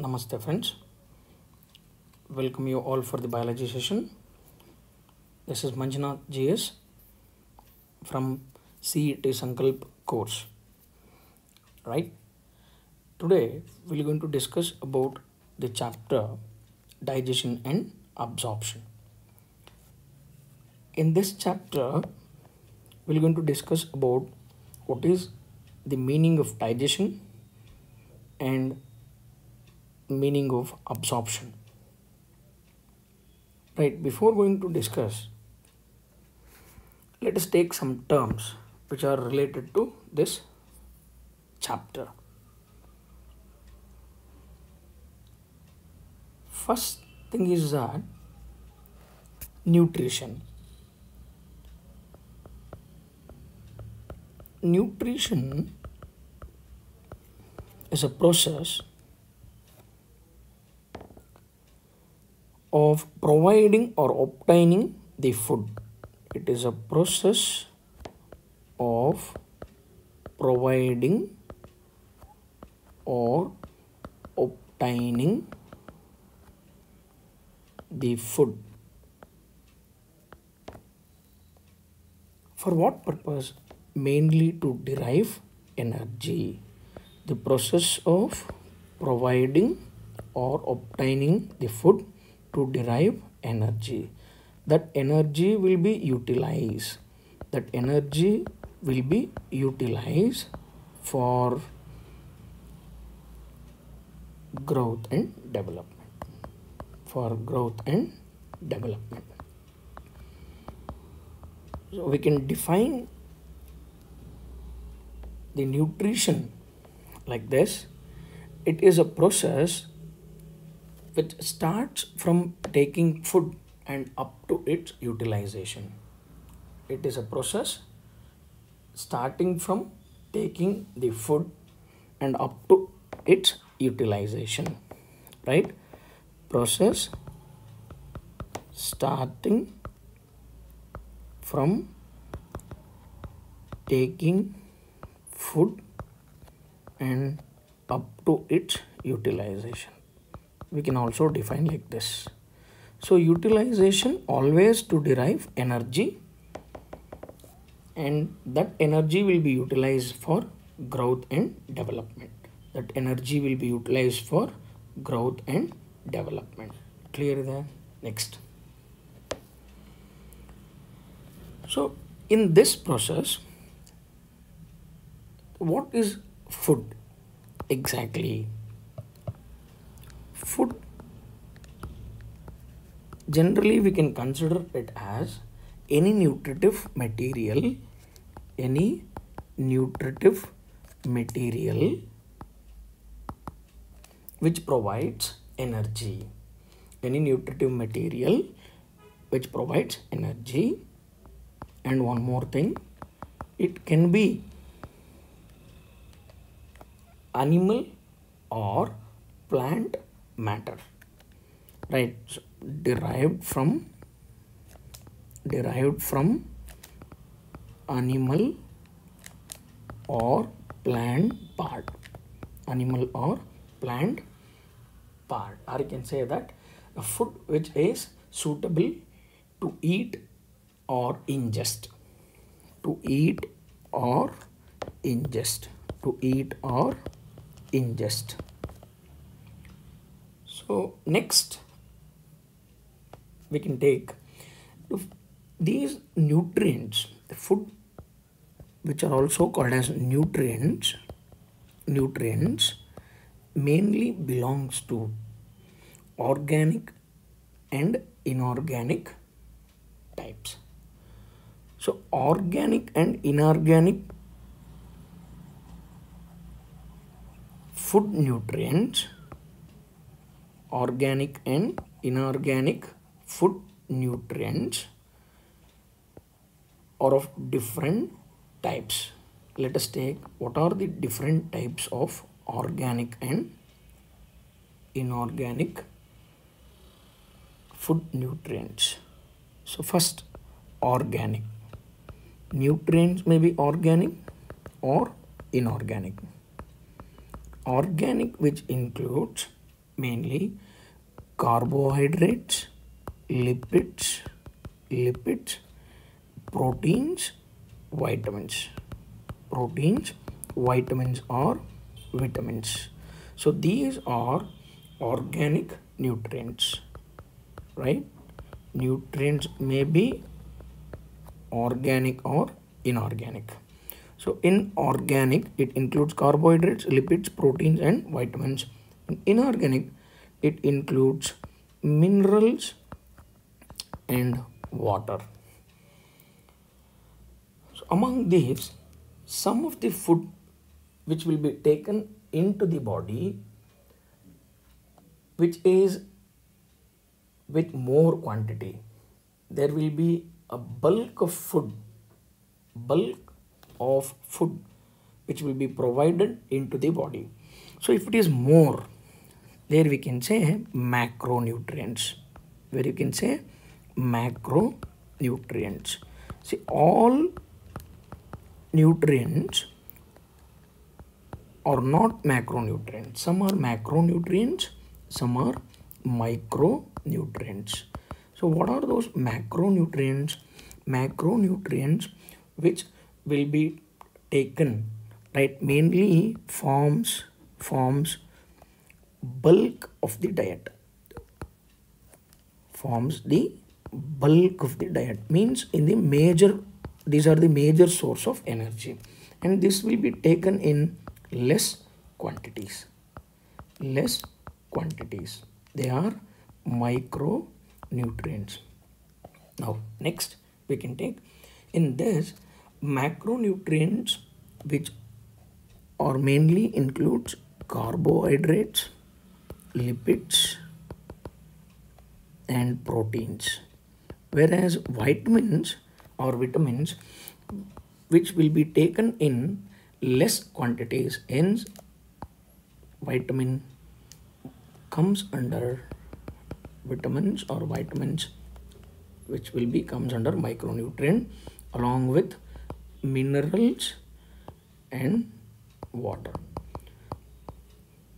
Namaste friends, welcome you all for the biology session. This is Manjunath GS from CET Sankalp course. Right? Today we are going to discuss about the chapter Digestion and Absorption. In this chapter we are going to discuss about what is the meaning of digestion and meaning of absorption. Right, before going to discuss, let us take some terms which are related to this chapter. First thing is that nutrition. Nutrition is a process of providing or obtaining the food. It is a process of providing or obtaining the food. For what purpose? Mainly to derive energy. The process of providing or obtaining the food to derive energy. That energy will be utilized. That energy will be utilized for growth and development. For growth and development. So we can define the nutrition like this. It is a process which starts from taking food and up to its utilization. It is a process starting from taking the food and up to its utilization. Right? Process starting from taking food and up to its utilization. We can also define like this. So utilization always to derive energy, and that energy will be utilized for growth and development. That energy will be utilized for growth and development. Clear there? Next. So in this process, what is food exactly? Food, generally we can consider it as any nutritive material which provides energy. Any nutritive material which provides energy. And one more thing, it can be animal or plant matter, right? So derived from animal or plant part. Animal or plant part. Or you can say that a food which is suitable to eat or ingest. To eat or ingest. To eat or ingest. So next we can take these nutrients, the food which are also called as nutrients mainly belongs to organic and inorganic types. So organic and inorganic food nutrients, organic and inorganic food nutrients are of different types. Let us take what are the different types of organic and inorganic food nutrients. So first, organic. Nutrients may be organic or inorganic. Organic, which includes mainly carbohydrates, lipids, proteins, vitamins or vitamins. So these are organic nutrients, right? Nutrients may be organic or inorganic. So in organic, it includes carbohydrates, lipids, proteins and vitamins. In inorganic, it includes minerals and water. So among these, some of the food which will be taken into the body, which is with more quantity, there will be a bulk of food which will be provided into the body. So if it is more, there we can say macronutrients, where you can say macronutrients. See, all nutrients are not macronutrients. Some are macronutrients, some are micronutrients. So what are those macronutrients? Macronutrients which will be taken, right, mainly forms bulk of the diet. Forms the bulk of the diet, means in the major, these are the major source of energy, and this will be taken in less quantities. They are micronutrients. Now next we can take in this macronutrients, which are mainly includes carbohydrates, lipids and proteins, whereas vitamins which will be taken in less quantities, hence vitamin comes under vitamins which will be comes under micronutrient along with minerals and water.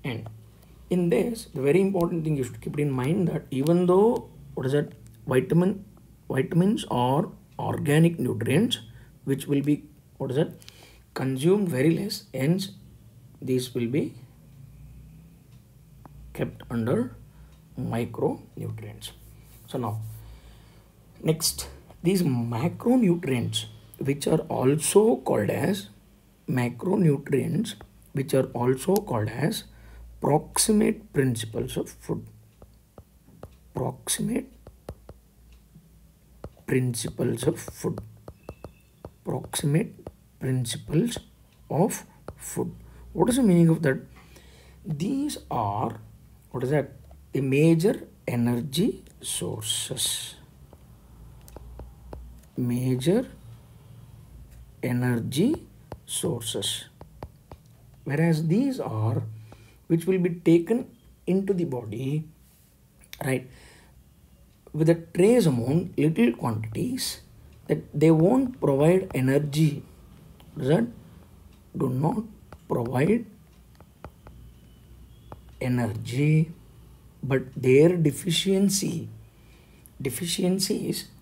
And in this, the very important thing you should keep it in mind that even though vitamins are organic nutrients which will be consumed very less, hence these will be kept under micronutrients. So now next, these macronutrients which are also called as proximate principles of food. Proximate principles of food. What is the meaning of that? These are the major energy sources. Whereas these are which will be taken into the body, right, with a trace amount, little quantities, that they won't provide energy. Do not provide energy, but their deficiencies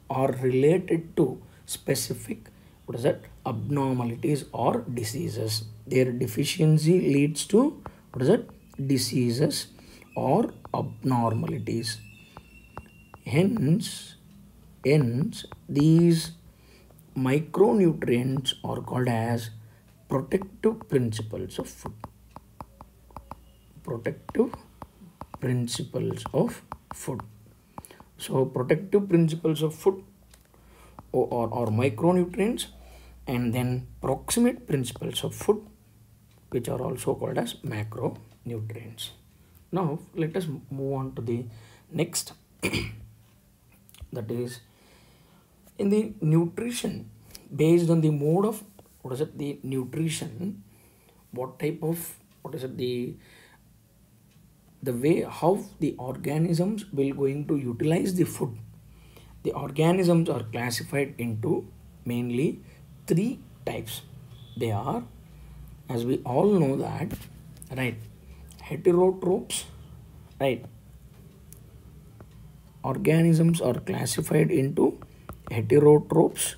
are related to specific abnormalities or diseases. Their deficiency leads to diseases or abnormalities. Hence these micronutrients are called as protective principles of food. So protective principles of food or micronutrients, and then proximate principles of food, which are also called as macronutrients. Now let us move on to the next that is in the nutrition, based on the mode of the nutrition, what type of the way how the organisms will going to utilize the food. The organisms are classified into mainly 3 types. They are, as we all know that, right, heterotrophs, right? Organisms are classified into heterotrophs.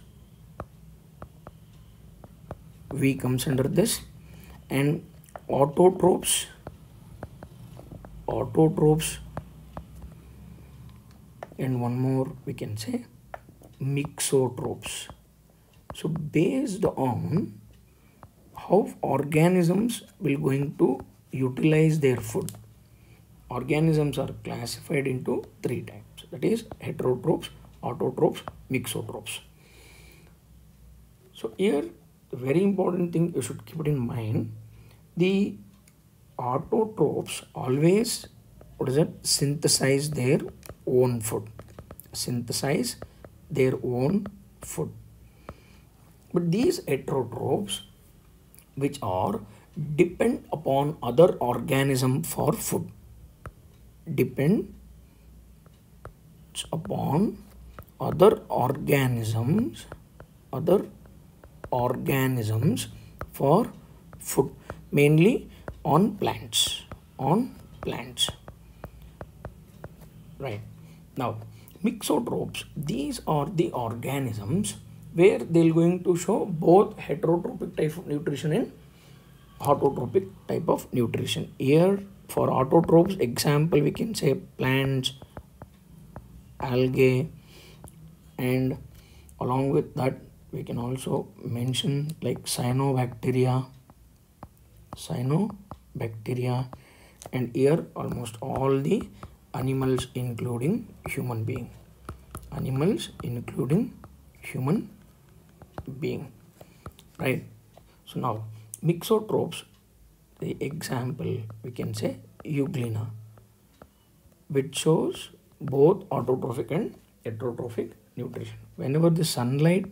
V comes under this, and autotrophs, and one more we can say mixotrophs. So based on how organisms will going to utilize their food, organisms are classified into 3 types, that is heterotrophs, autotrophs, mixotrophs. So here the very important thing you should keep it in mind, the autotrophs always synthesize their own food, but these heterotrophs, which are depend upon other organism for food, depends upon other organisms for food, mainly on plants, right? Now mixotrophs, these are the organisms where they're going to show both heterotrophic type of nutrition and autotrophic type of nutrition. Here for autotrophs, example we can say plants, algae, and along with that we can also mention like cyanobacteria, and here almost all the animals including human being, right? So now mixotrophs, the example we can say Euglena, which shows both autotrophic and heterotrophic nutrition. Whenever the sunlight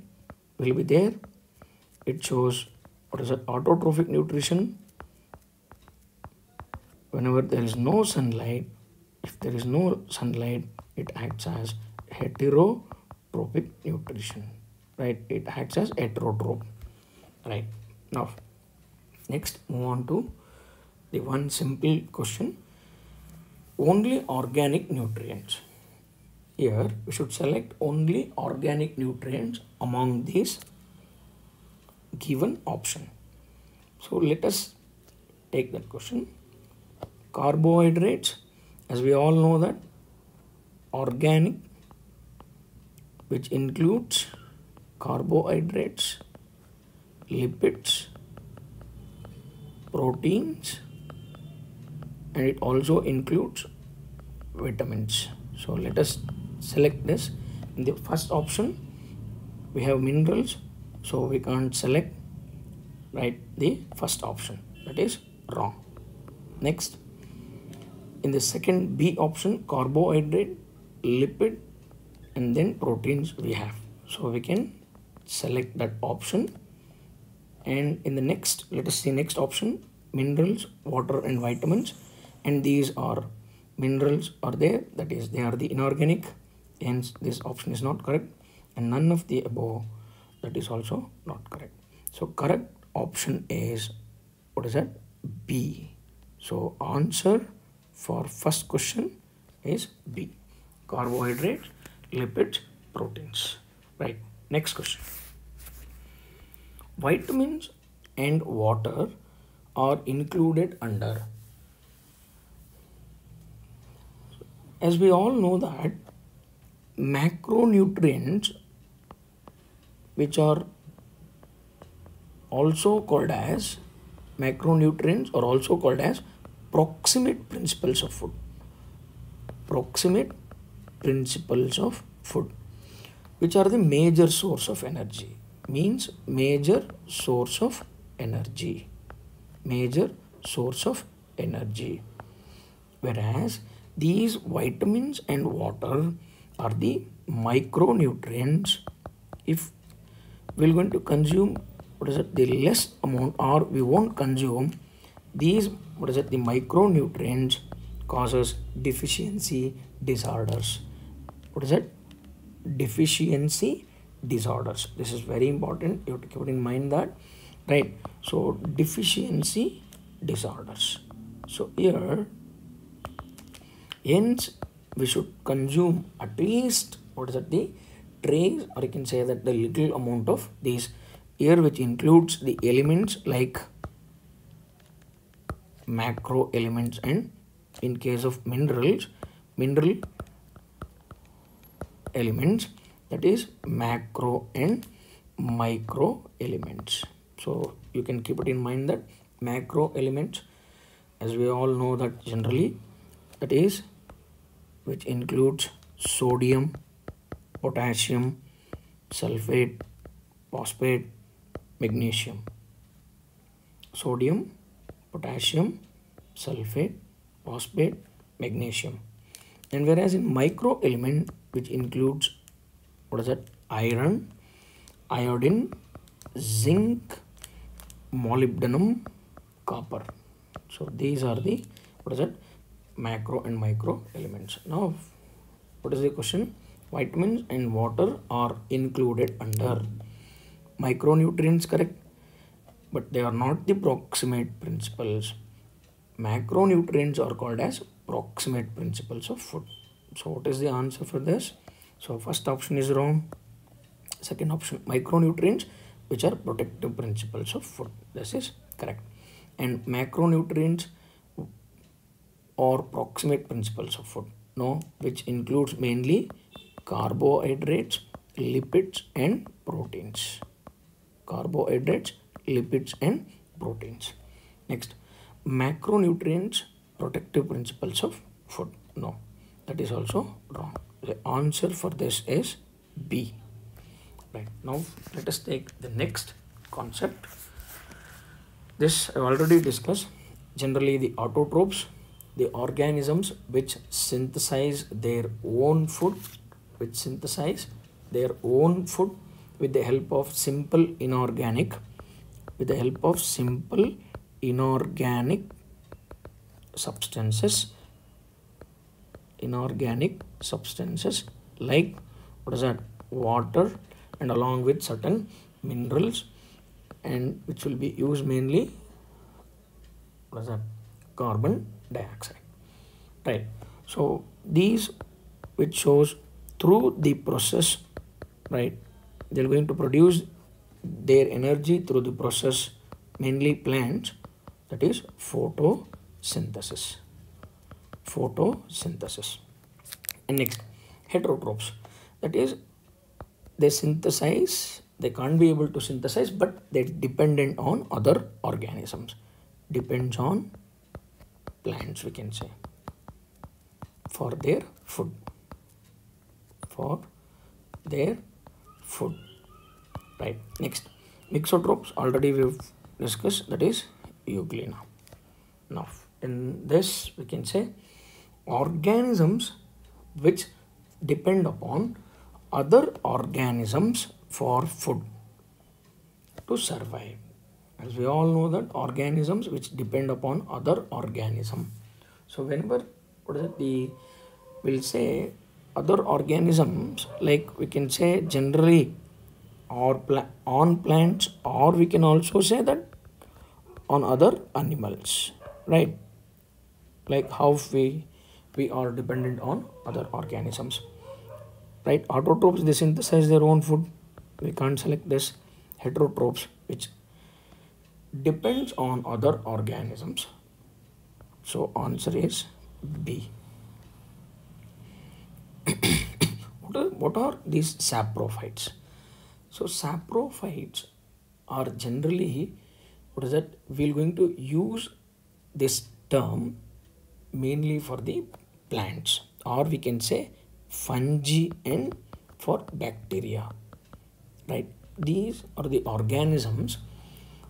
will be there, it shows autotrophic nutrition. Whenever there is no sunlight, if there is no sunlight, it acts as heterotrophic nutrition, right? It acts as heterotroph, right? Now next move on to the one simple question, only organic nutrients. Here we should select only organic nutrients among these given option. So let us take that question. Carbohydrates, as we all know that organic, which includes carbohydrates, lipids, proteins, and it also includes vitamins. So let us select this. In the first option we have minerals, so we can't select, right, the first option, that is wrong. Next, in the second B option, carbohydrate, lipid, and then proteins we have, so we can select that option. And in the next, let us see next option, minerals, water, and vitamins, and these are minerals are there, that is they are the inorganic, hence this option is not correct, and none of the above, that is also not correct. So correct option is, what is that, B. So answer for first question is B, carbohydrates, lipids, proteins, right? Next question, vitamins and water are included under, as we all know that macronutrients, which are also called as proximate principles of food, which are the major source of energy, whereas these vitamins and water are the micronutrients. If we're going to consume the less amount, or we won't consume these the micronutrients, causes deficiency disorders. Deficiency disorders. This is very important, you have to keep it in mind that, right? So deficiency disorders. So here Hence, we should consume at least, what is that, the trace, or you can say that the little amount of these here, which includes the elements like macro elements, and in case of minerals, mineral elements, that is macro and micro elements. So you can keep it in mind that macro elements, as we all know, that generally that is which includes sodium, potassium, sulfate, phosphate, magnesium. Sodium, potassium, sulfate, phosphate, magnesium. And whereas in micro element, which includes, what is that, iron, iodine, zinc, molybdenum, copper. So these are the, what is that, macro and micro elements. Now, what is the question? Vitamins and water are included under micronutrients, correct? But they are not the proximate principles. Macronutrients are called as proximate principles of food. So what is the answer for this? So first option is wrong. Second option, micronutrients, which are protective principles of food. This is correct. And macronutrients or proximate principles of food. No, which includes mainly carbohydrates, lipids and proteins. Carbohydrates, lipids and proteins. Next, macronutrients, protective principles of food. No, that is also wrong. The answer for this is B. Right, now let us take the next concept. This I already discussed. Generally, the autotrophs, the organisms which synthesize their own food, with the help of simple inorganic, substances, like, what is that, water, and along with certain minerals, and which will be used mainly, what is that, carbon dioxide, right? So these, which shows through the process, right, they're going to produce their energy through the process, mainly plants, that is photosynthesis. And next, heterotrophs, that is they synthesize, they can't be able to synthesize, but they're dependent on other organisms, depends on plants, we can say, for their food, right? Next, mixotrophs, already we've discussed, that is Euglena. Now in this, we can say organisms which depend upon other organisms for food to survive. As we all know that organisms which depend upon other organism. So whenever, what is it, we'll say other organisms, like we can say generally, or on plants, or we can also say that on other animals, right? Like how we are dependent on other organisms, right? Autotrophs, they synthesize their own food, we can't select this. Heterotrophs, which depends on other organisms. So answer is B. What are these saprophytes? So saprophytes are generally, what is that, we're going to use this term mainly for the plants, or we can say fungi and for bacteria, right? These are the organisms,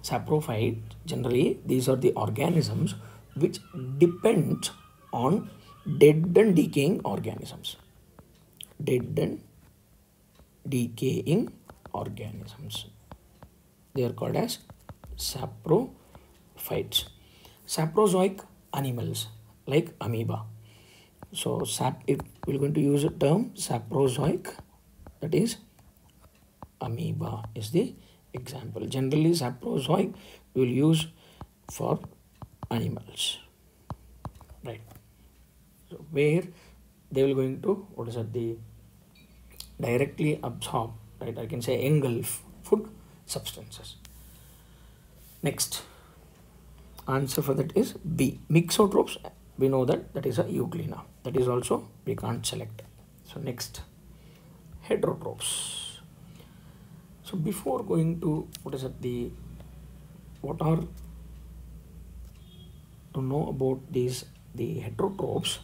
saprophyte, generally these are the organisms which depend on dead and decaying organisms. They are called as saprophytes. Saprozoic animals like amoeba. So if we're going to use a term saprozoic, that is amoeba is the example. Generally saprozoic we will use for animals, right? So where they will going to, what is that, the directly absorb, right? I can say engulf food substances. Next answer for that is B. Mixotrophs, we know that is a Euglena. That is also we can't select. So next, heterotrophs. So before going to what are to know about these, the heterotrophs,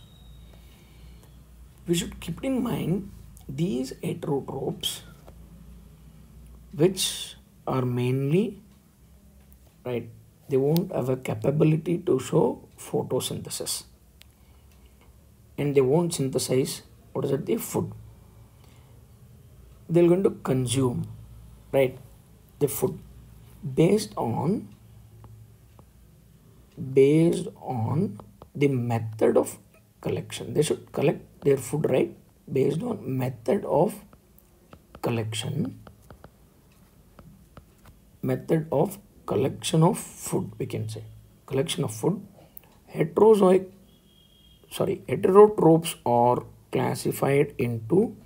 we should keep in mind these heterotrophs, which are mainly, right, they won't have a capability to show photosynthesis, and they won't synthesize the food. They're going to consume, right, the food based on the method of collection. They should collect their food, right, based on method of collection of food, we can say collection of food. Heterotrophs are classified into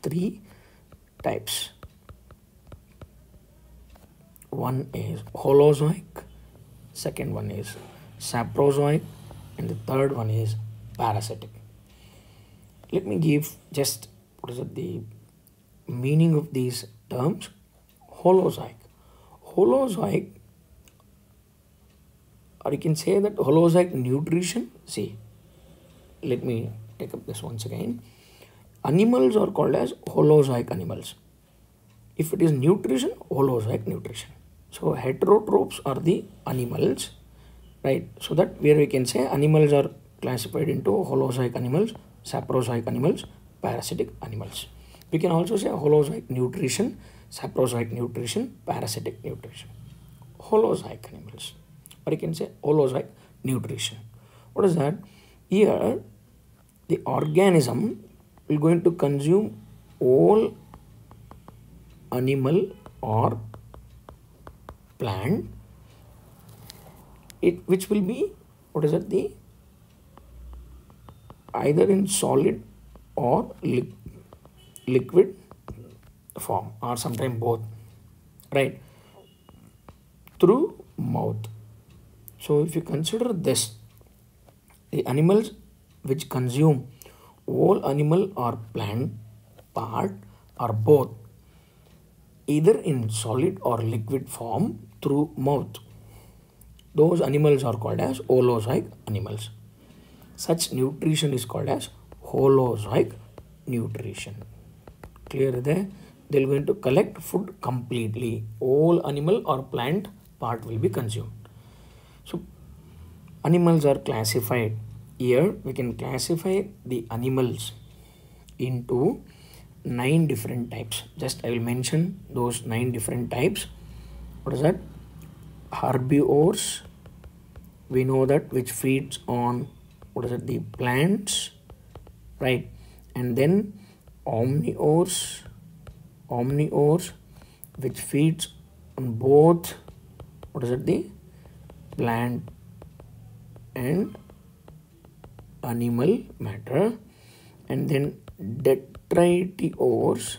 3 types. One is holozoic, second one is saprozoic, and the third one is parasitic. Let me give just the meaning of these terms. Holozoic, or you can say that holozoic nutrition. See, let me take up this once again. Animals are called as holozoic animals. If it is nutrition, holozoic nutrition. So heterotrophs are the animals, right? So that where we can say animals are classified into holozoic animals, saprozoic animals, parasitic animals. We can also say holozoic nutrition, saprozoic nutrition, parasitic nutrition. Holozoic animals, or you can say holozoic nutrition. What is that? Here the organism will going to consume all animal or plant, which will be the either in solid or liquid form, or sometimes both, right, through mouth. So if you consider this, the animals which consume all animal or plant part or both, either in solid or liquid form through mouth, those animals are called as holozoic animals. Such nutrition is called as holozoic nutrition. Clear there? They're going to collect food completely. All animal or plant part will be consumed. So animals are classified. Here we can classify the animals into 9 different types. Just I will mention those 9 different types. What is that? Herbivores, we know that, which feeds on the plants, right? And then omnivores, which feeds on both the plant and animal matter. And then detritivores,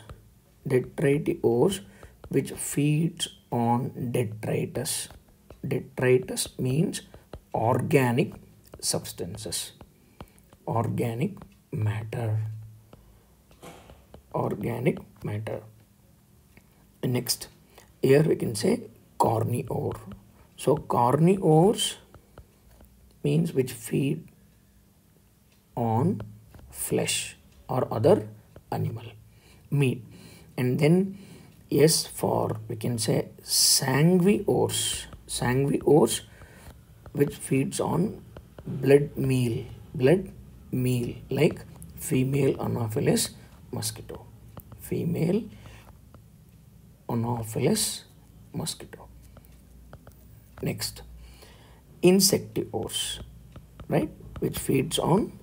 which feeds on detritus. Detritus means organic substances, organic matter. Next, here we can say carnivore. So carnivores means which feed on flesh or other animal meat. And then yes, for we can say sanguivores, which feeds on blood meal, like female Anopheles mosquito. Next, insectivores, right, which feeds on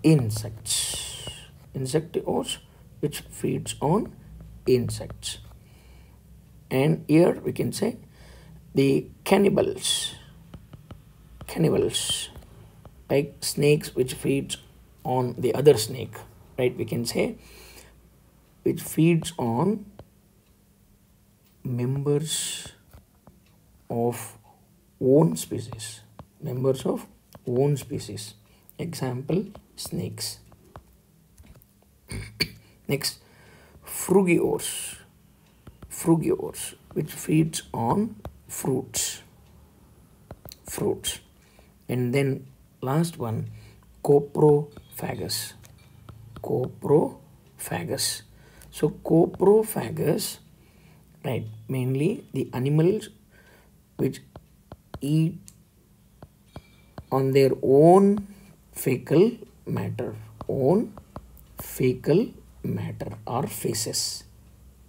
insects. Insectivores, which feeds on insects. And here we can say the cannibals, like snakes, which feeds on the other snake, right? We can say which feeds on members of own species. Members of own species. Example, snakes. Next, frugivores. Frugivores, which feeds on fruits. Fruits. And then last one, coprophagus. Coprophagus. So coprophagus, right, mainly the animals which eat on their own fecal matter. Own fecal matter or feces,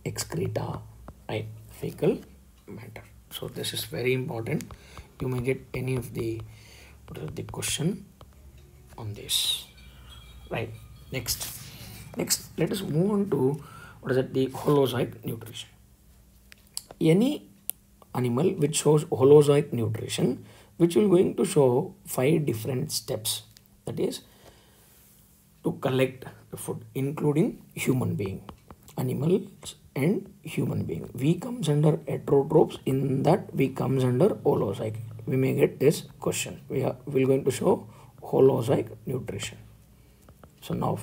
excreta, right, fecal matter. So this is very important. You may get any of the question on this, right? Next let us move on to the holozoic nutrition. Any animal which shows holozoic nutrition, which will going to show 5 different steps, that is to collect the food, including human being, animals and human being. We comes under heterotrophs, in that we comes under holozoic. We may get this question. We're going to show holozoic nutrition. So now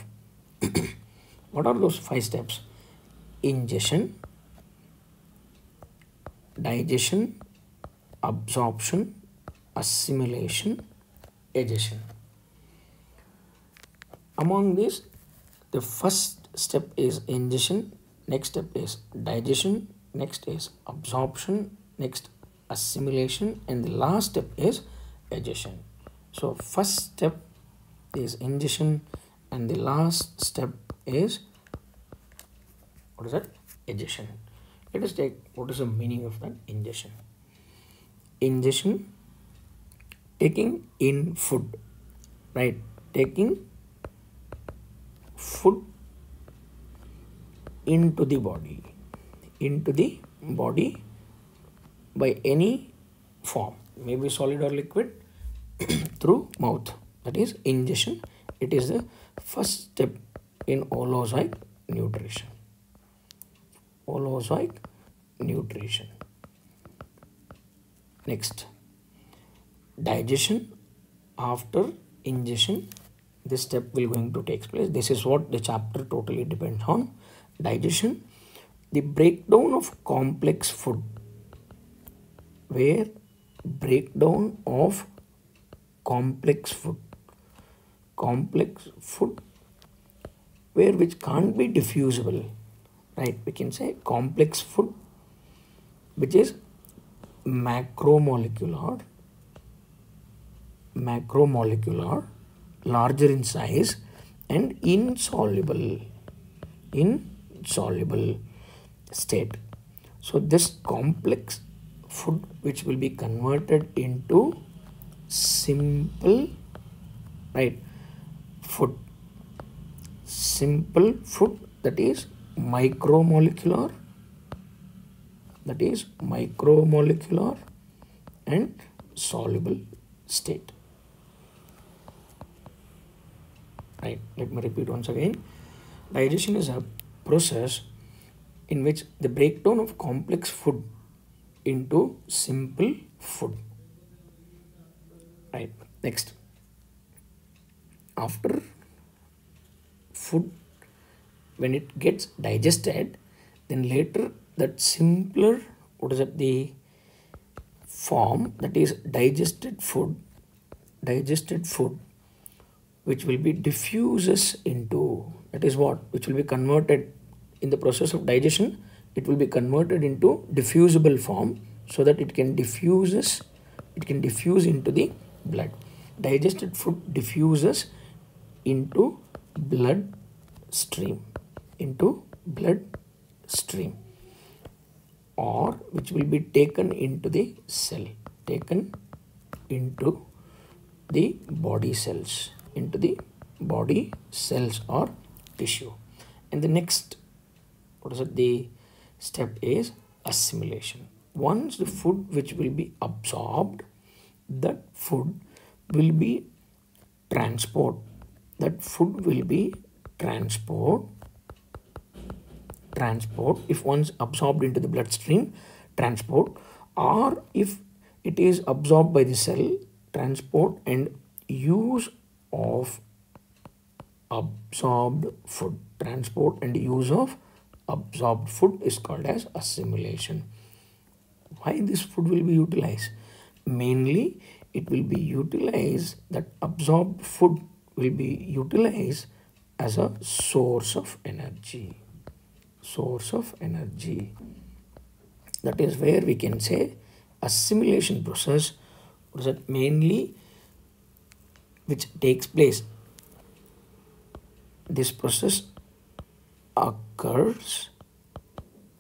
what are those 5 steps? Ingestion, digestion, absorption, assimilation, digestion. Among these, the first step is ingestion, next step is digestion, next is absorption, next assimilation, and the last step is digestion. So first step is ingestion and the last step is digestion. Let us take what is the meaning of that ingestion. Ingestion, taking in food, right? Taking food into the body by any form, maybe solid or liquid, through mouth. That is ingestion. It is the first step in holozoic nutrition. Holozoic nutrition. Next, digestion. After ingestion, this step will going to take place. This is what the chapter totally depends on. Digestion, the breakdown of complex food, where breakdown of complex food where which can't be diffusible, right? We can say complex food which is macromolecular, larger in size and insoluble state. So this complex food which will be converted into simple, right, food, simple food, that is micromolecular and soluble state. Right, let me repeat once again. Digestion is a process in which the breakdown of complex food into simple food. Right, next, after food, when it gets digested, then later that simpler, the form, that is digested food, which will be diffuses into, that is what, which will be converted in the process of digestion, it will be converted into diffusible form so that it can diffuse into the blood. Digested food diffuses into blood stream, or which will be taken into the cell, into the body cells, or tissue. And the next, the step is assimilation. Once the food which will be absorbed, that food will be transported that food will be transport if once absorbed into the bloodstream, transport, or if it is absorbed by the cell, transport and use of absorbed food. Transport and use of absorbed food is called as assimilation. Why this food will be utilized? Mainly it will be utilized, that absorbed food will be utilized as a source of energy. Source of energy. That is where we can say assimilation process, that mainly which takes place. This process occurs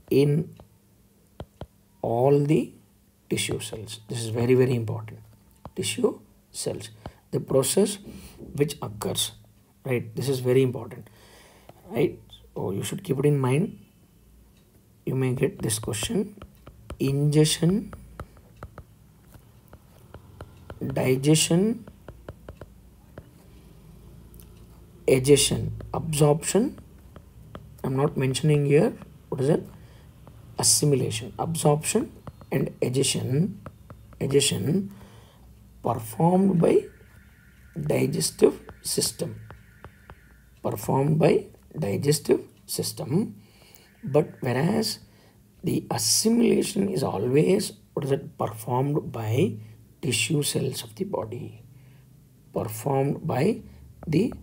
in all the tissue cells. This is very, very important. Tissue cells. The process which occurs, right? This is very important, right? So you should keep it in mind. You may get this question. Ingestion, digestion, egestion, absorption. I'm not mentioning here. What is it? Assimilation, absorption and egestion performed by digestive system. Performed by digestive system. But whereas the assimilation is always, what is it, performed by tissue cells of the body. Performed by the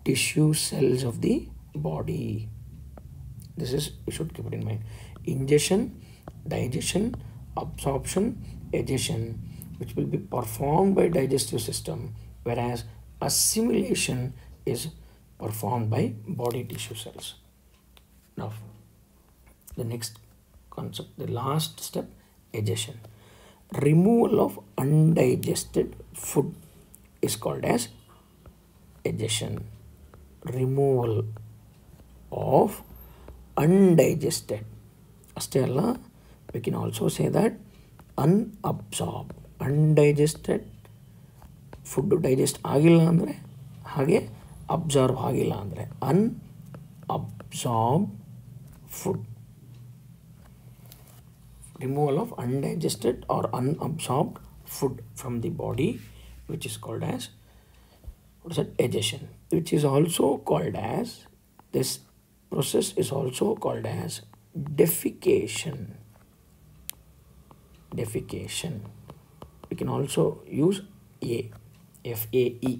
tissue cells of the body. This is, you should keep it in mind. Ingestion, digestion, absorption, egestion, which will be performed by digestive system, whereas assimilation is performed by body tissue cells. Now, the next concept, the last step, egestion. Removal of undigested food is called as egestion. Removal of undigested. Astella, we can also say that unabsorbed. Undigested food digest ಆಗಿಲ್ಲ ಅಂದರೆ ಹಾಗೆ absorb ಆಗಿಲ್ಲ ಅಂದರೆ unabsorbed food. Removal of undigested or unabsorbed food from the body, which is called as, what is that, egestion, which is also called as, this process is also called as defecation. Defecation. We can also use F-A-E,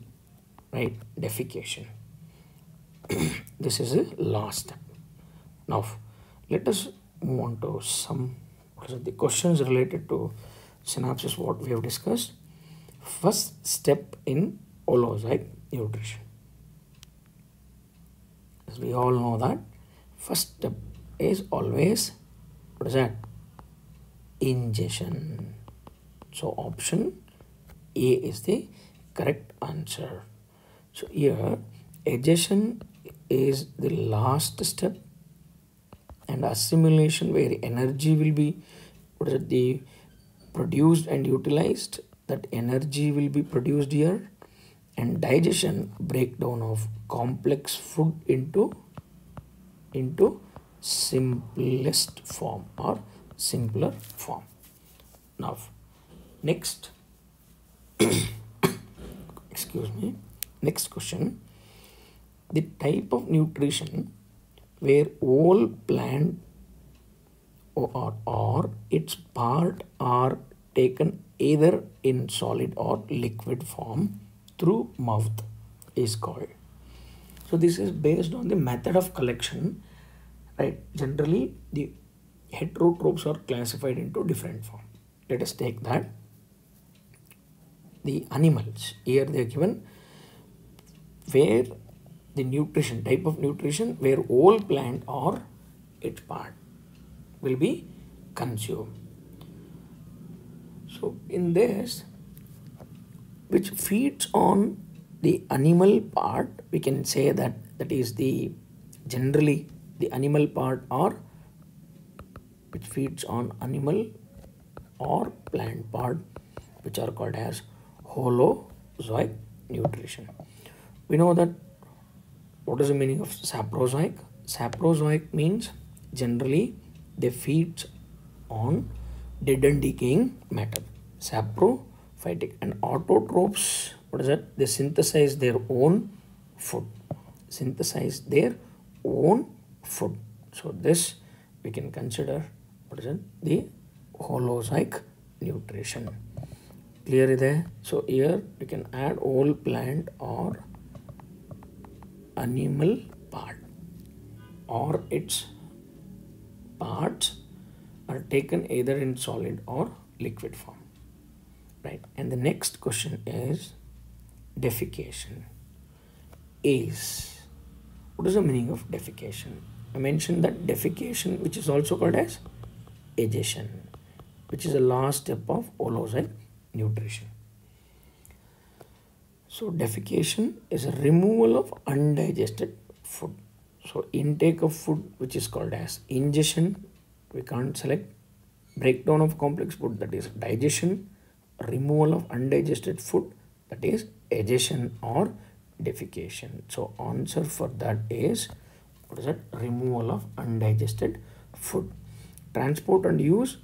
right? Defecation. This is the last step. Now, let us move on to some, what is it, the questions related to synapses, what we have discussed. First step in holozoic nutrition. As we all know that first step is always, what is that, ingestion. So option A is the correct answer. So here egestion is the last step, and assimilation where energy will be, what is it, the produced and utilized, that energy will be produced here, and digestion, breakdown of complex food into simplest form or simpler form. Now next excuse me, next question, the type of nutrition where whole plant or its part are taken either in solid or liquid form through mouth is called. So this is based on the method of collection, right? Generally the heterotrophs are classified into different form. Let us take that. The animals, here they are given where the nutrition, type of nutrition where whole plant or its part will be consumed. So in this, which feeds on the animal part, we can say that that is the, generally the animal part, or which feeds on animal or plant part, which are called as holozoic nutrition. We know that What is the meaning of saprozoic? Saprozoic means generally they feed on dead and decaying matter. Saprophytic. And autotrophs, what is that? They synthesize their own food. Synthesize their own food. So this we can consider, what is it? The holozoic nutrition. Clear there? So here we can add whole plant or animal part, or its parts are taken either in solid or liquid form, right? And the next question is defecation. What is the meaning of defecation? I mentioned that defecation, which is also called as digestion, which is the last step of holozoic nutrition. So defecation is a removal of undigested food. So intake of food, which is called as ingestion, we can't select. Breakdown of complex food, that is digestion. Removal of undigested food, that is egestion or defecation. So answer for that is, what is that? Removal of undigested food. Transport and use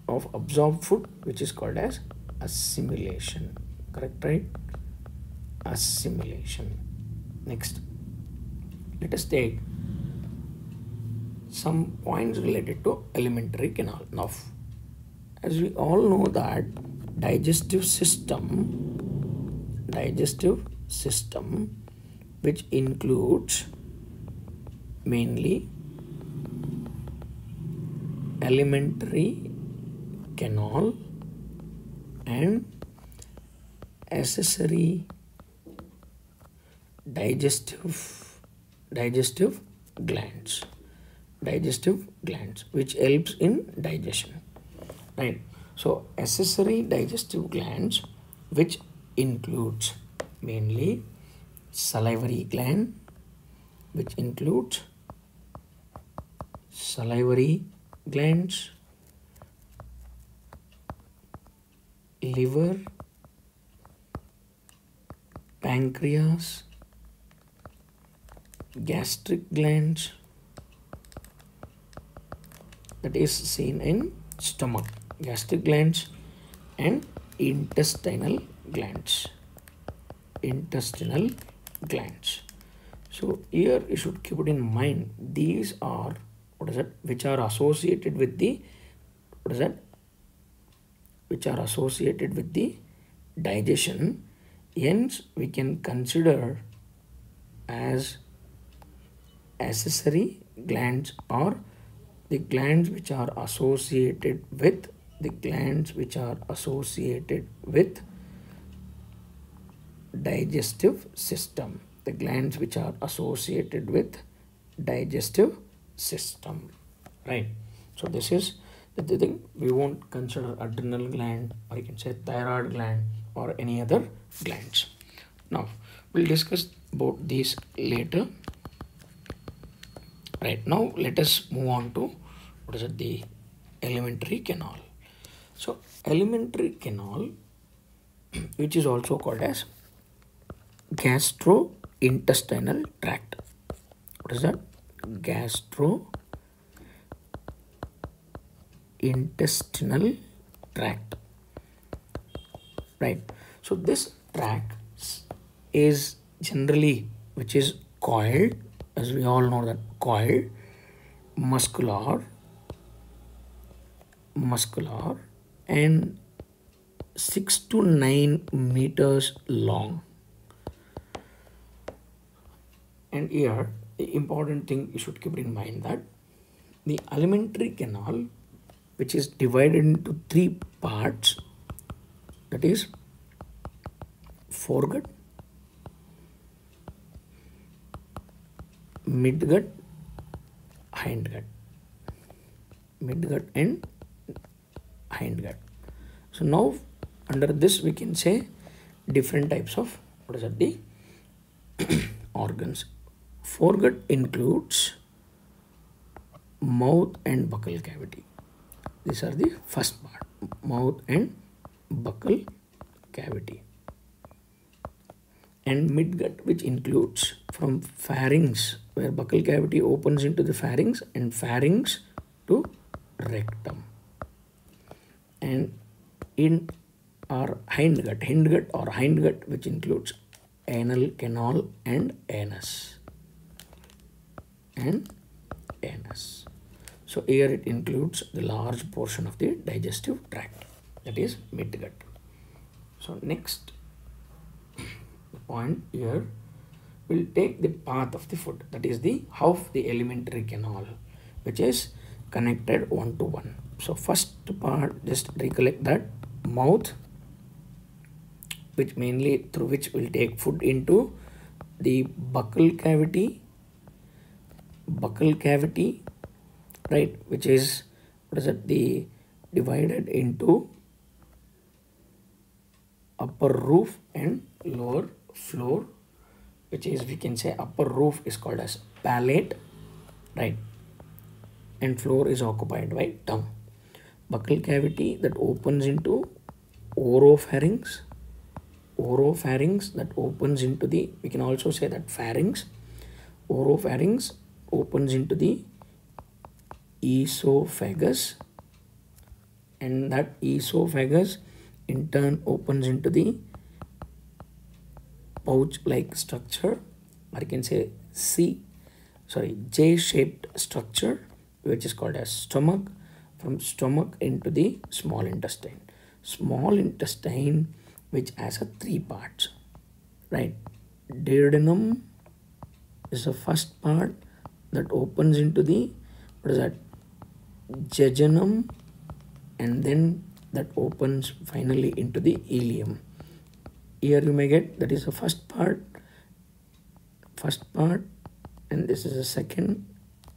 of absorbed food, which is called as assimilation. Correct, right? Assimilation. Next, let us take some points related to alimentary canal. Now, as we all know that digestive system, which includes mainly alimentary canal and accessory digestive glands, which helps in digestion, right? So accessory digestive glands, which includes mainly salivary gland, which includes salivary glands, liver, pancreas, gastric glands, that is seen in stomach, gastric glands, and intestinal glands. So here you should keep it in mind, these are, what is that, which are associated with the, what is that, which are associated with the digestion. Hence we can consider as accessory glands, or the glands which are associated with digestive system, right? So this is the thing. We won't consider adrenal gland, or you can say thyroid gland, or any other glands. Now we'll discuss about these later. Right, now let us move on to, what is it, the alimentary canal. So alimentary canal, which is also called as gastrointestinal tract. What is that? Gastrointestinal tract, right? So this tract is generally, which is coiled, as we all know that coiled, muscular, and 6 to 9 meters long. And here the important thing you should keep in mind, that the alimentary canal, which is divided into 3 parts, that is foregut, midgut, hindgut. And hindgut. So now under this we can say different types of, what is that, the organs. Foregut includes mouth and buccal cavity. These are the first part, mouth and buccal cavity. and midgut, which includes from pharynx, where buccal cavity opens into the pharynx, and pharynx to rectum. And in our hindgut, which includes anal canal and anus. So here it includes the large portion of the digestive tract, that is midgut. So next point here, we'll take the path of the food, that is the of the alimentary canal, which is connected one to one. So first part, just recollect that mouth, which mainly through which we'll take food into the buccal cavity, right, which is, the divided into upper roof and lower floor, which is, we can say, upper roof is called as palate, right, and floor is occupied by tongue. Buccal cavity that opens into oropharynx that opens into the, we can also say that pharynx. Oropharynx opens into the esophagus, and that esophagus in turn opens into the pouch-like structure, or you can say J-shaped structure, which is called as stomach. From stomach into the small intestine. Small intestine, which has a 3 parts, right? Duodenum is the first part that opens into the, jejunum, and then that opens finally into the ileum. Here you may get, that is the first part, and this is the second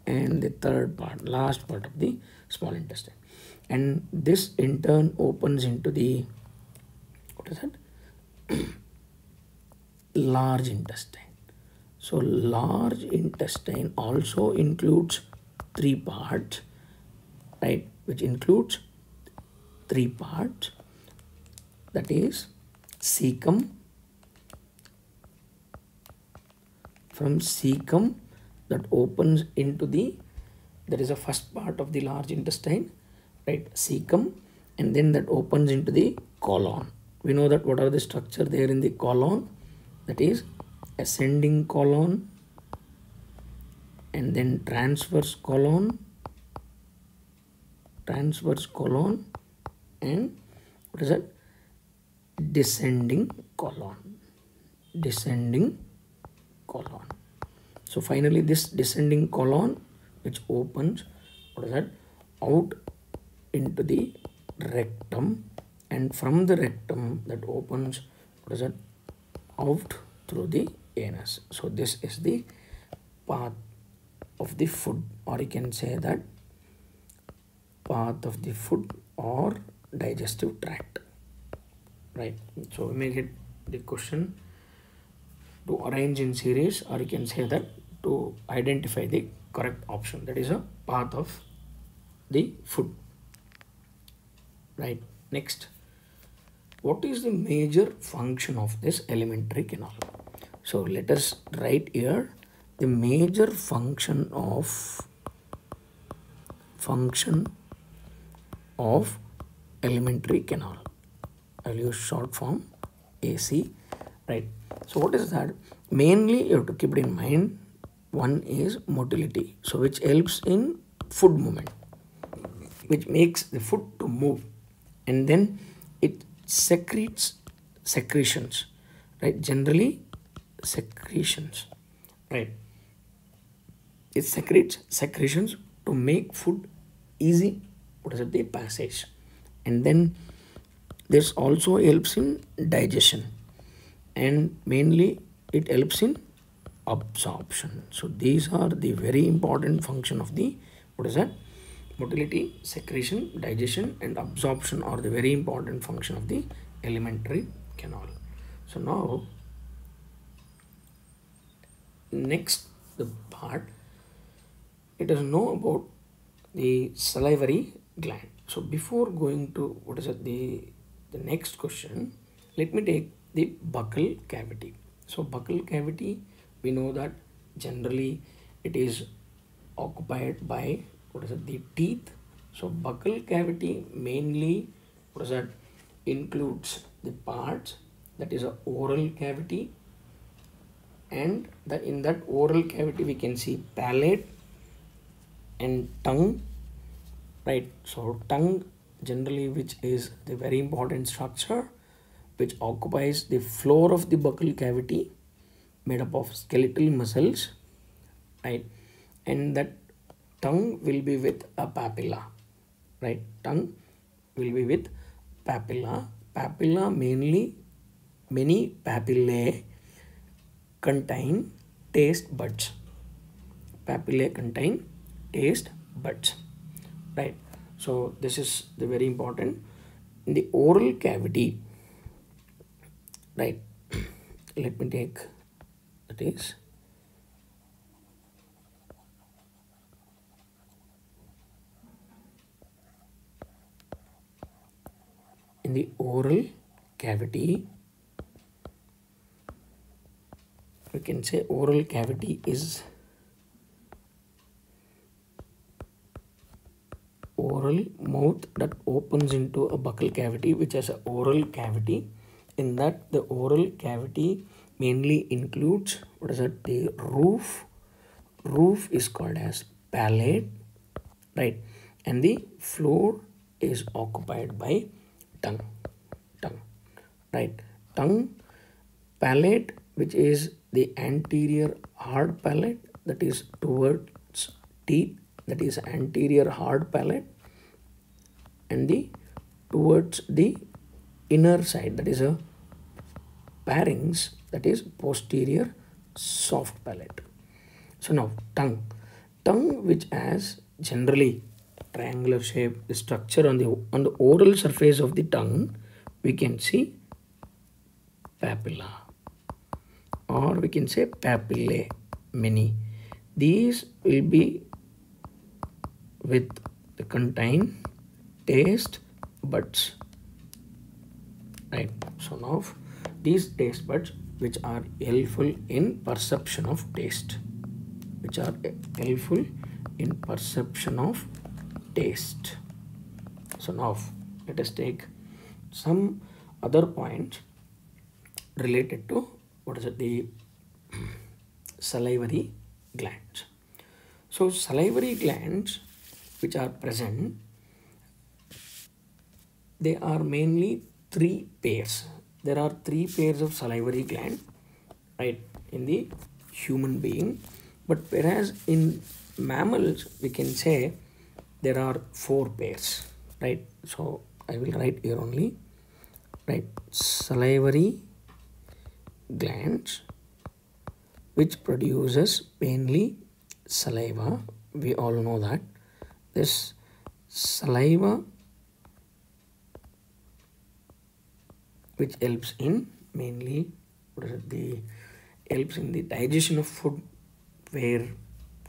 and the third part, last part of the small intestine. And this in turn opens into the, large intestine. So large intestine also includes 3 parts, right, which includes 3 parts, that is cecum. From cecum that opens into the, that is the first part of the large intestine, right, cecum, and then that opens into the colon. We know that what are the structure there in the colon, that is ascending colon, and then transverse colon, and what is that, descending colon. So finally this descending colon, which opens, out into the rectum, and from the rectum that opens, out through the anus. So this is the path of the food, or you can say that path of the food or digestive tract, right? So we may get the question to arrange in series, or you can say that to identify the correct option, that is a path of the food, right? Next, what is the major function of this alimentary canal? So let us write here the major function of alimentary canal. I'll use short form AC, right? So what is that? Mainly you have to keep it in mind. One is motility, so which helps in food movement, which makes the food to move, and then it secretes secretions, right? Generally secretions, right? It secretes secretions to make food easy, the passage, and then this also helps in digestion, and mainly it helps in absorption. So these are the very important function of the, motility, secretion, digestion, and absorption are the very important function of the alimentary canal. So now next the part, let us know about the salivary gland. So before going to the next question, let me take the buccal cavity. So buccal cavity, we know that generally it is occupied by what is it, the teeth. So buccal cavity mainly what is that, includes the parts that is a oral cavity, and in that oral cavity we can see palate and tongue, right? So tongue generally, which is the very important structure which occupies the floor of the buccal cavity, made up of skeletal muscles, right? And that tongue will be with a papilla, right? Tongue will be with papilla. Papilla mainly, many papillae contain taste buds. Papillae contain taste buds, right? So this is the very important. In the oral cavity, right? Let me take, that is in the oral cavity, we can say oral cavity is oral mouth that opens into a buccal cavity, which is an oral cavity. In that, the oral cavity mainly includes what is it, the roof. Roof is called as palate, right? And the floor is occupied by tongue. Tongue, right? Tongue, palate, which is the anterior hard palate, that is towards teeth, that is anterior hard palate, and the towards the inner side, that is a pharynx, that is posterior soft palate. So now tongue which has generally triangular shape, the structure on the oral surface of the tongue, we can see papilla, or we can say papillae, many. These will be with the contain taste buds, right? So now these taste buds which are helpful in perception of taste, which are helpful in perception of taste. So now let us take some other points related to what is it, the salivary glands. So salivary glands which are present, they are mainly three pairs. There are three pairs of salivary gland, right, in the human being. But whereas in mammals, we can say there are four pairs, right? So I will write here only, right? Salivary glands, which produces mainly saliva. We all know that this saliva, which helps in mainly helps in the digestion of food,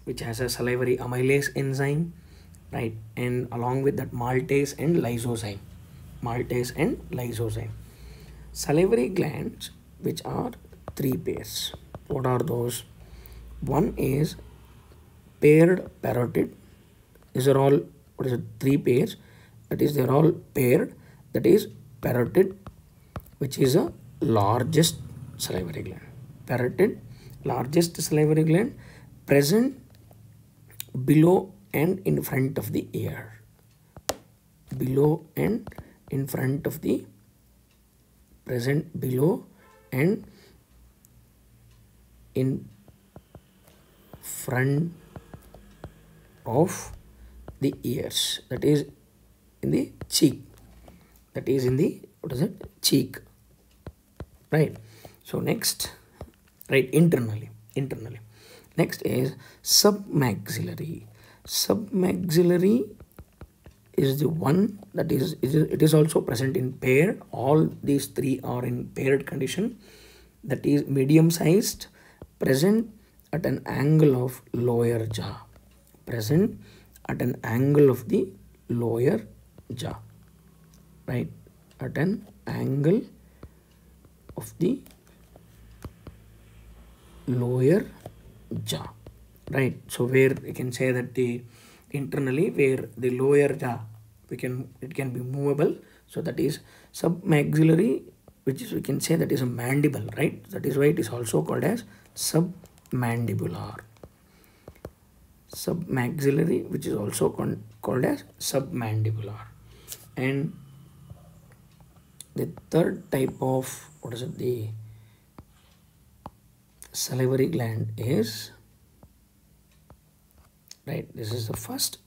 which has a salivary amylase enzyme, right? And along with that, maltase and lysozyme. Salivary glands, which are three pairs. What are those? One is paired parotid. These are all, what is it, three pairs. That is, they are all paired. That is parotid, which is a largest salivary gland. Parotid, largest salivary gland, present below and in front of the ear. Below and in front of the, present below and in front of the ears. That is in the cheek. That is in the, what is it, cheek, right? So next, right, internally. Next is submaxillary. Submaxillary is the one that is, it is also present in pair. All these three are in paired condition. That is medium sized, present at an angle of lower jaw. Present at an angle of the lower jaw, right? At an angle of the lower jaw, right? So where we can say that the internally where the lower jaw it can be movable, so that is submaxillary, which is we can say that is a mandible, right? That is why it is also called as submandibular. Submaxillary, which is also called as submandibular. And the third type of the salivary gland is, right, this is the first,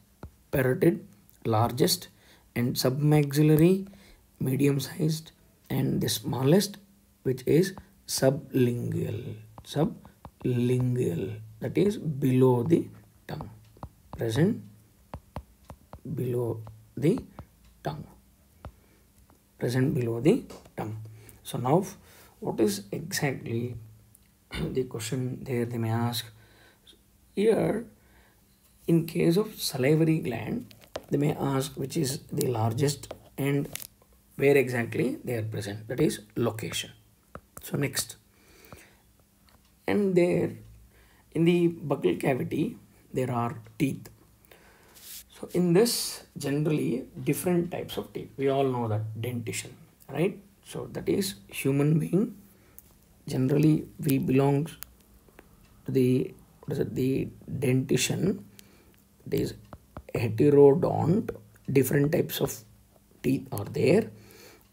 parotid, largest, and submaxillary, medium sized, and the smallest, which is sublingual, that is below the tongue, present below the tongue, So now what is exactly the question there they may ask here? In case of salivary gland, they may ask which is the largest and where exactly they are present, that is location. So next, and there in the buccal cavity there are teeth. So in this, generally different types of teeth, we all know that dentition, right? So that is human being, generally we belong to the dentition. It is heterodont, different types of teeth are there,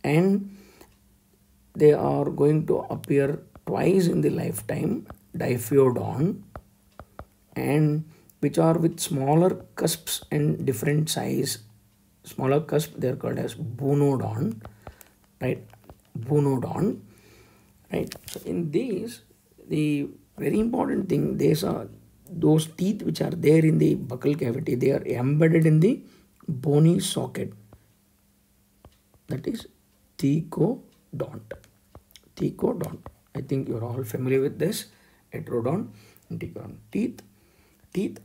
and they are going to appear twice in the lifetime, diphyodont, and which are with smaller cusps and different size. Smaller cusp, they are called as bonodont, right? Bonodont, right? So in these, the very important thing, those teeth which are there in the buccal cavity, they are embedded in the bony socket, that is thecodont. I think you are all familiar with this, heterodont and thecodont. Teeth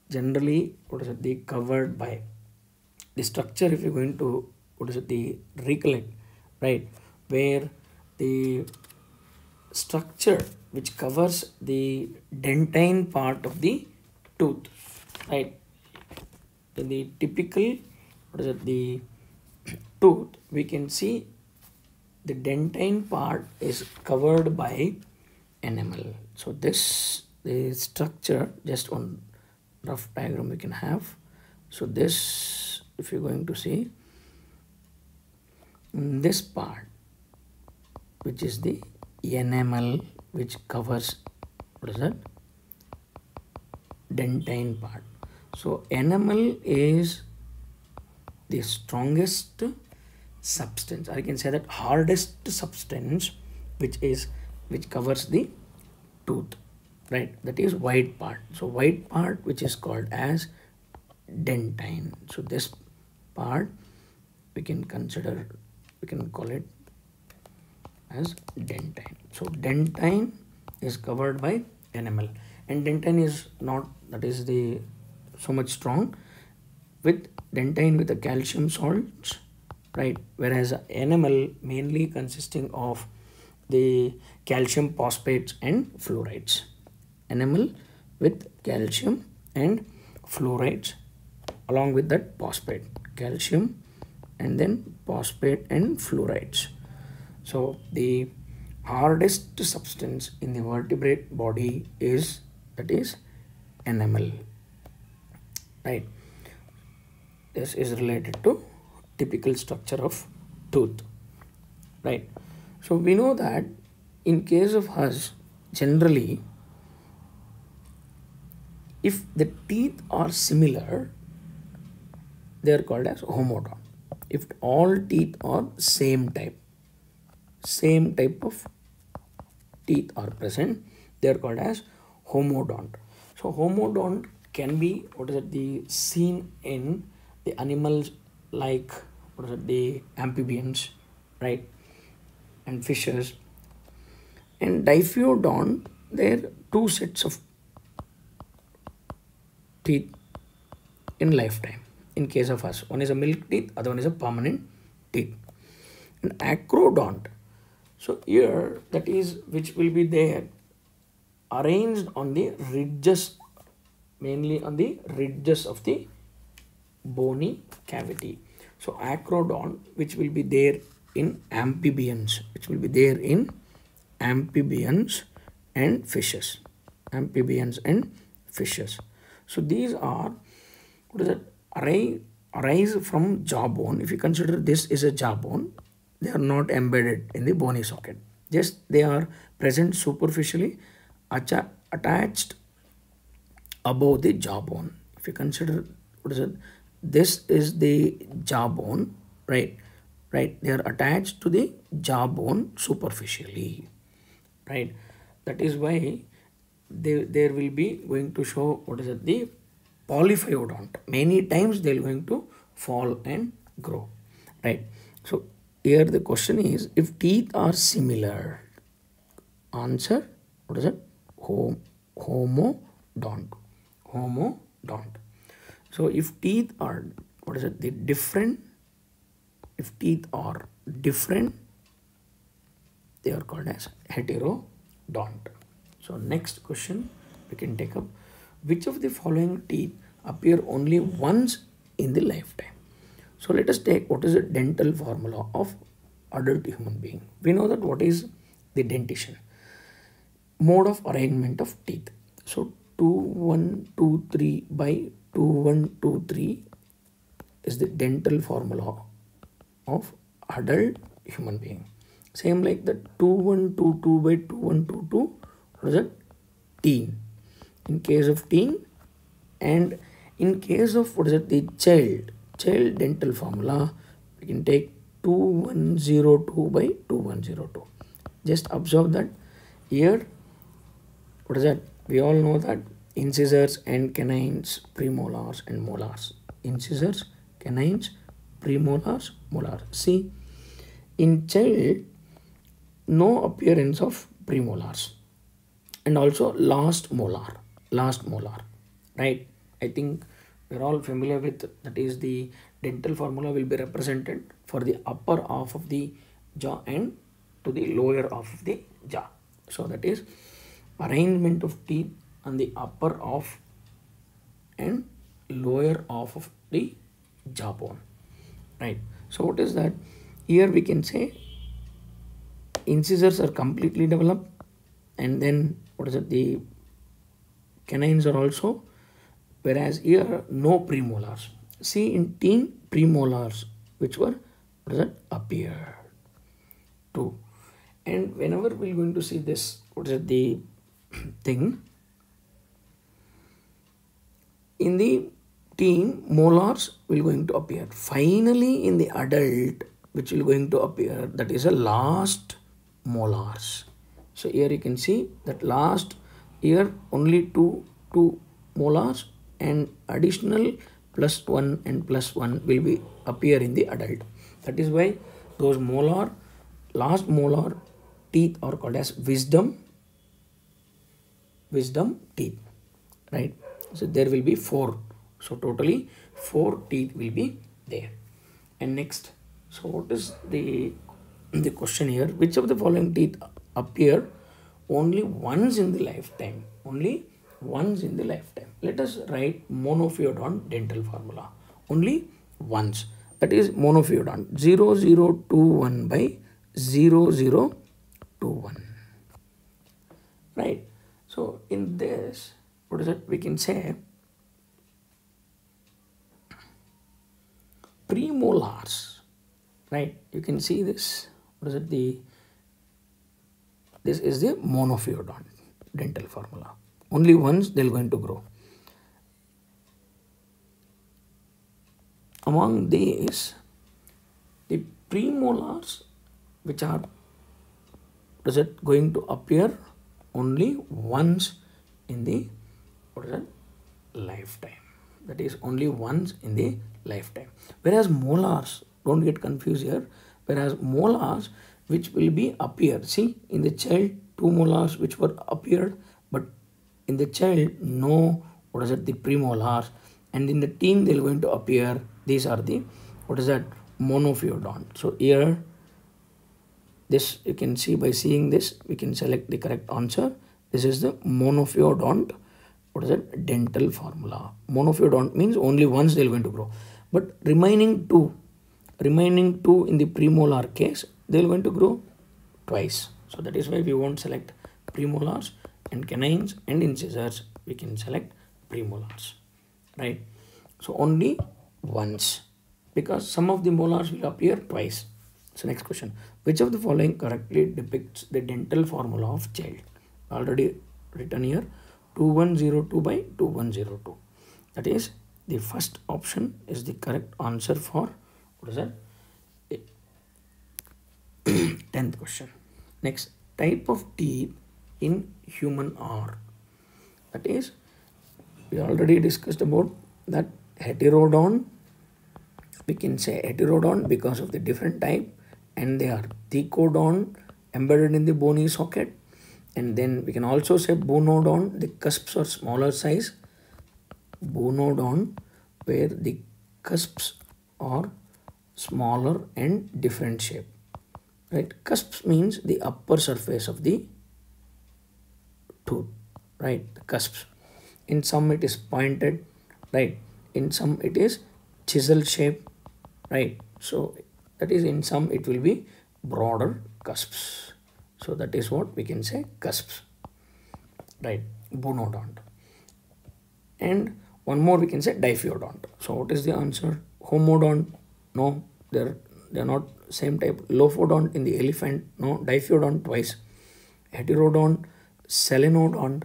generally they covered by the structure. If you're going to the recollect, right, where the structure which covers the dentine part of the tooth, right? In the typical the tooth, we can see the dentine part is covered by enamel. So this, the structure, just on rough diagram we can have. So this, if you're going to see this part, which is the enamel which covers dentine part. So enamel is the strongest substance, I can say that hardest substance which covers the tooth, right? That is white part. So white part which is called as dentine. So this part we can call it as dentine. So dentine is covered by enamel, and dentine is not so much strong with dentine with the calcium salts, right? Whereas enamel mainly consisting of the calcium phosphates and fluorides. Enamel with calcium and fluorides, along with that phosphate, calcium and then phosphate and fluorides. So the hardest substance in the vertebrate body is enamel, right? This is related to typical structure of tooth, right? So we know that in case of us, generally, if the teeth are similar, they are called as homodont. If all teeth are same type of teeth are present, they are called as homodont. So homodont can be seen in the animals like the amphibians, right, and fishes. And diphyodont, there are two sets of teeth in lifetime. In case of us, one is a milk teeth, other one is a permanent teeth. And acrodont, so here that is which will be there arranged on the ridges, mainly on the ridges of the bony cavity. So acrodont, which will be there in amphibians, and fishes. Amphibians and fishes. So these are, what is it, arise from jawbone. If you consider this is a jawbone, they are not embedded in the bony socket. Just they are present superficially, attached above the jawbone. If you consider, what is it, this is the jawbone, right? They are attached to the jawbone superficially, right? That is why there will be going to show, what is it, the polyphyodont. Many times they are going to fall and grow, right? So here the question is, if teeth are similar, answer, what is it, homodont. So if teeth are, what is it, the different, if teeth are different, they are called as heterodont. So next question we can take up, which of the following teeth appear only once in the lifetime? So let us take what is the dental formula of adult human being. We know that what is the dentition, mode of arrangement of teeth. So 2 1 2 3 by 2 1 2 3 is the dental formula of adult human being. Same like the 2 1 2 2 by 2 1 2 2, what is it, teen. In case of teen, and in case of, what is it, the child dental formula, we can take 2102 by 2102. Just observe that here, what is that, we all know that incisors and canines, premolars and molars. Incisors, canines, premolars, molars. See, in child, no appearance of premolars, and also last molar, right? I think we're all familiar with that is the dental formula will be represented for the upper half of the jaw and to the lower half of the jaw. So that is arrangement of teeth on the upper half and lower half of the jawbone, right? So what is that? Here we can say incisors are completely developed, and then, what is it, the canines are also, whereas here no premolars. See, in teen, premolars, which were, what is it, appeared too. And whenever we're going to see this, what is it, the thing, in the teen, molars will going to appear. Finally in the adult, which will going to appear, that is a last molars. So here you can see that last, here only two molars, and additional +1 and +1 will be appear in the adult. That is why those last molar teeth are called as wisdom teeth, right? So there will be 4. So totally 4 teeth will be there. And next, so what is the question here? Which of the following teeth appear only once in the lifetime? Only once in the lifetime. Let us write monophyodont dental formula. Only once. That is monophyodont 0021 by 0021. Right. So in this, what is it? We can say premolars. Right. You can see this. What is it? This is the monophyodont dental formula. Only once they are going to grow. Among these, the premolars, which are, is it going to appear only once in the, what is it, lifetime. That is only once in the lifetime. Whereas molars, don't get confused here. Whereas molars, which will be appear. See, in the child, 2 molars which were appeared, but in the child, no, what is it, the premolars. And in the teen, they are going to appear. These are the, what is that, monophyodont. So here, this you can see, by seeing this, we can select the correct answer. This is the monophyodont. What is it? Dental formula. Monophyodont means only once they are going to grow. But remaining two in the premolar case, they are going to grow twice. So that is why we won't select premolars, and canines and incisors we can select premolars, right? So only once, because some of the molars will appear twice. So next question, which of the following correctly depicts the dental formula of child? Already written here, 2102 by 2102. That is, the first option is the correct answer for, what is that? 10th question. Next, type of teeth in human are. That is, we already discussed about that heterodont. We can say heterodont because of the different type, and they are thecodont, embedded in the bony socket. And then we can also say bonodont, the cusps are smaller size. Bonodont, where the cusps are smaller and different shape. Right? Cusps means the upper surface of the tooth. Right? The cusps. In some it is pointed. Right? In some it is chisel shape. Right? So that is, in some it will be broader cusps. So that is what we can say, cusps. Right? Bonodont. And one more we can say diphyodont. So what is the answer? Homodont? No, they're not same type. Lophodont in the elephant? No. Diphyodont twice. Heterodont, selenodont.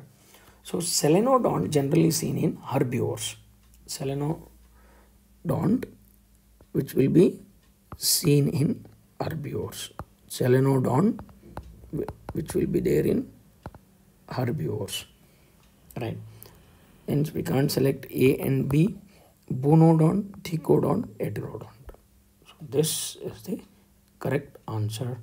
So selenodont generally seen in herbivores. Selenodont, which will be seen in herbivores. Selenodont, which will be there in herbivores. Right? Hence we can't select A and B. Bonodont, thecodont, heterodont. So this is the correct answer.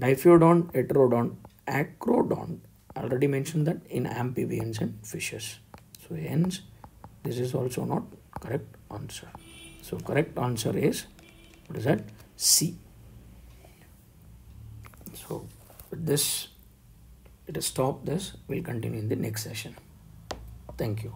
Diphyodont, heterodont, acrodont. I already mentioned that in amphibians and fishes. So hence this is also not correct answer. So correct answer is, what is that? C. So with this, let us stop this. We'll continue in the next session. Thank you.